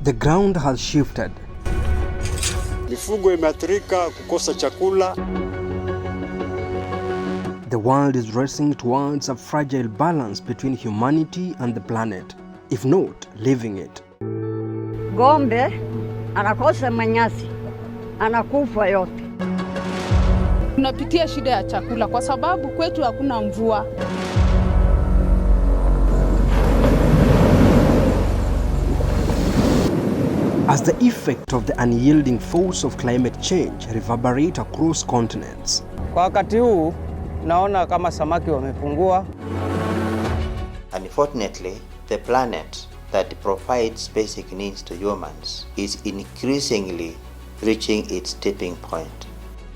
The ground has shifted. Mifugo imeathirika, kukosa chakula. The world is racing towards a fragile balance between humanity and the planet, if not living it. Ng'ombe anakosa manyasi, anakufa yote. Tunapitia shida ya chakula kwa sababu kwetu hakuna mvua. As the effect of the unyielding force of climate change reverberate across continents. Kwa wakati huu naona kama samaki wamepungua. Unfortunately, the planet that provides basic needs to humans is increasingly reaching its tipping point.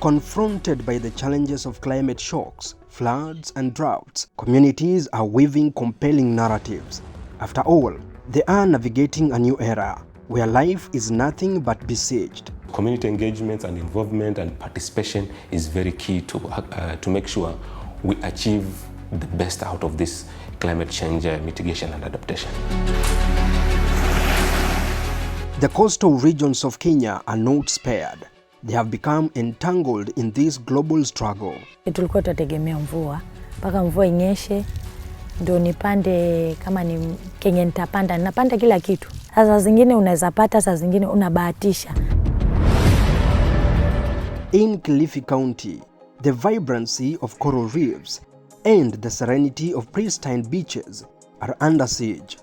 Confronted by the challenges of climate shocks, floods, and droughts, communities are weaving compelling narratives. After all, they are navigating a new era where life is nothing but besieged. Community engagement and involvement and participation is very key to make sure we achieve the best out of this climate change mitigation and adaptation. The coastal regions of Kenya are not spared. They have become entangled in this global struggle. Tulikuwa tunategemea mvua, mpaka mvua inyeshe ndio nipande, kama ni Kenya nitapanda, napanda kila kitu. Sasa zingine unaweza pata, sasa zingine unabahatisha. In Kilifi County, the vibrancy of coral reefs and the serenity of pristine beaches are under siege.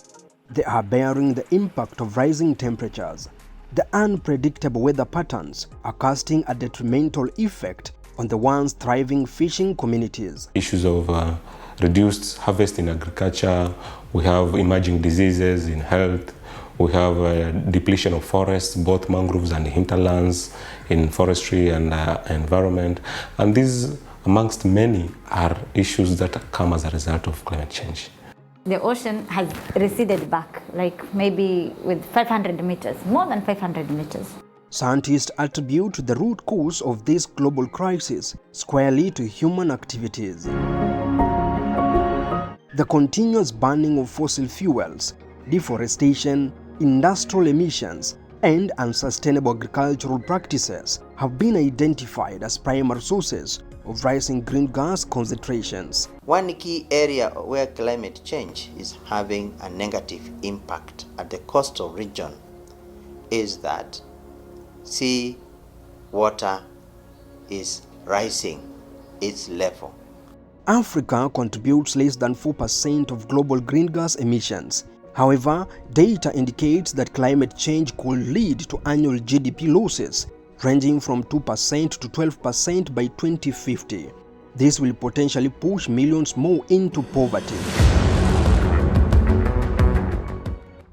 They are bearing the impact of rising temperatures. The unpredictable weather patterns are casting a detrimental effect on the once thriving fishing communities. Issues of reduced harvest in agriculture, we have emerging diseases in health, we have depletion of forests, both mangroves and hinterlands, in forestry and environment. And these, amongst many, are issues that come as a result of climate change. The ocean has receded back, like maybe with 500 meters, more than 500 meters. Scientists attribute the root cause of this global crisis squarely to human activities. The continuous burning of fossil fuels, deforestation, industrial emissions, and unsustainable agricultural practices have been identified as primary sources of rising green gas concentrations. One key area where climate change is having a negative impact at the coastal region is that sea water is rising its level. Africa contributes less than 4% of global green gas emissions. However, data indicates that climate change could lead to annual GDP losses ranging from 2% to 12% by 2050. This will potentially push millions more into poverty.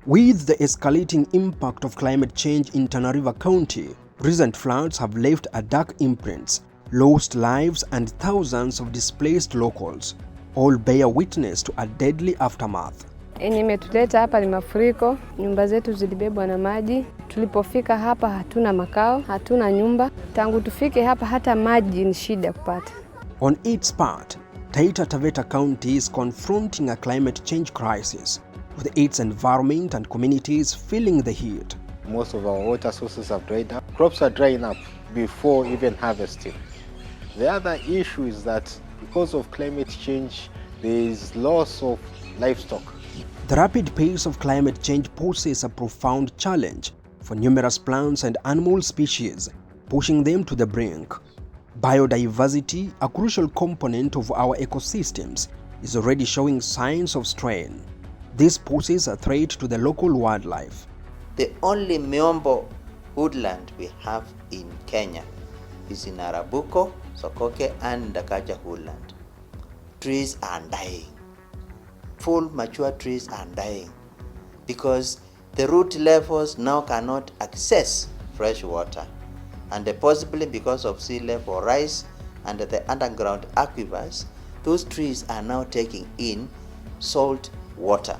With the escalating impact of climate change in Tana River County, recent floods have left a dark imprints, lost lives, and thousands of displaced locals. All bear witness to a deadly aftermath. Yenye imetuleta hapa ni mafuriko, nyumba zetu zilibebwa na maji. Tulipofika hapa hatuna makao, hatuna nyumba. Tangu tufike hapa hata maji ni shida kupata. On its part, Taita Taveta County is confronting a climate change crisis, with its environment and communities feeling the heat. Most of our water sources have dried up. Crops are drying up before even harvesting. The other issue is that because of climate change, there is loss of livestock. The rapid pace of climate change poses a profound challenge for numerous plants and animal species, pushing them to the brink. Biodiversity, a crucial component of our ecosystems, is already showing signs of strain. This poses a threat to the local wildlife. The only Miombo woodland we have in Kenya is in Arabuko, Sokoke, and Dakaja woodland. Trees are dying. Full mature trees are dying because the root levels now cannot access fresh water, and possibly because of sea level rise and the underground aquifers, those trees are now taking in salt water.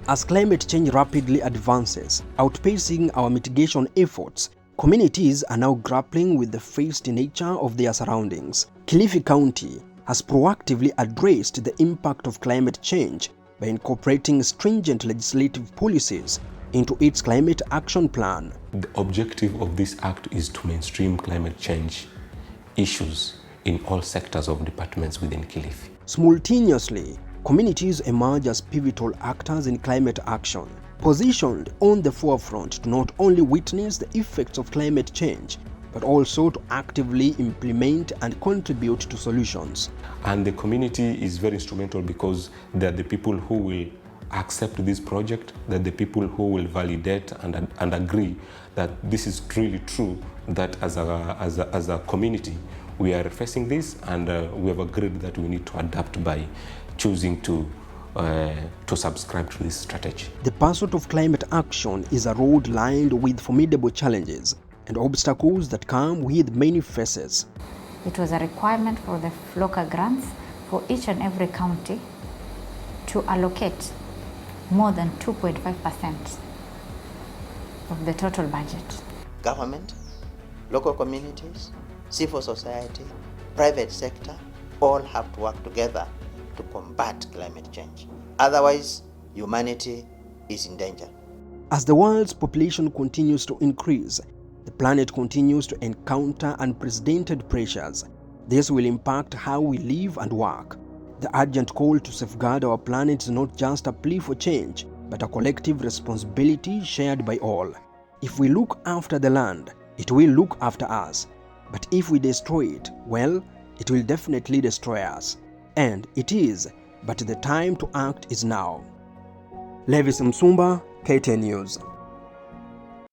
As climate change rapidly advances, outpacing our mitigation efforts, communities are now grappling with the fierce nature of their surroundings. Kilifi County has proactively addressed the impact of climate change by incorporating stringent legislative policies into its climate action plan. The objective of this act is to mainstream climate change issues in all sectors of departments within Kilifi. Simultaneously, communities emerge as pivotal actors in climate action, positioned on the forefront to not only witness the effects of climate change, but also to actively implement and contribute to solutions. And the community is very instrumental because they're the people who will accept this project, they're the people who will validate and agree that this is really true, that as a community we are facing this, and we have agreed that we need to adapt by choosing to subscribe to this strategy. The pursuit of climate action is a road lined with formidable challenges and obstacles that come with many faces. It was a requirement for the local grants for each and every county to allocate more than 2.5% of the total budget. Government, local communities, civil society, private sector, all have to work together to combat climate change. Otherwise, humanity is in danger. As the world's population continues to increase, the planet continues to encounter unprecedented pressures. This will impact how we live and work. The urgent call to safeguard our planet is not just a plea for change, but a collective responsibility shared by all. If we look after the land, it will look after us. But if we destroy it, well, it will definitely destroy us. And it is, but the time to act is now. Levis Msumba, KTN News.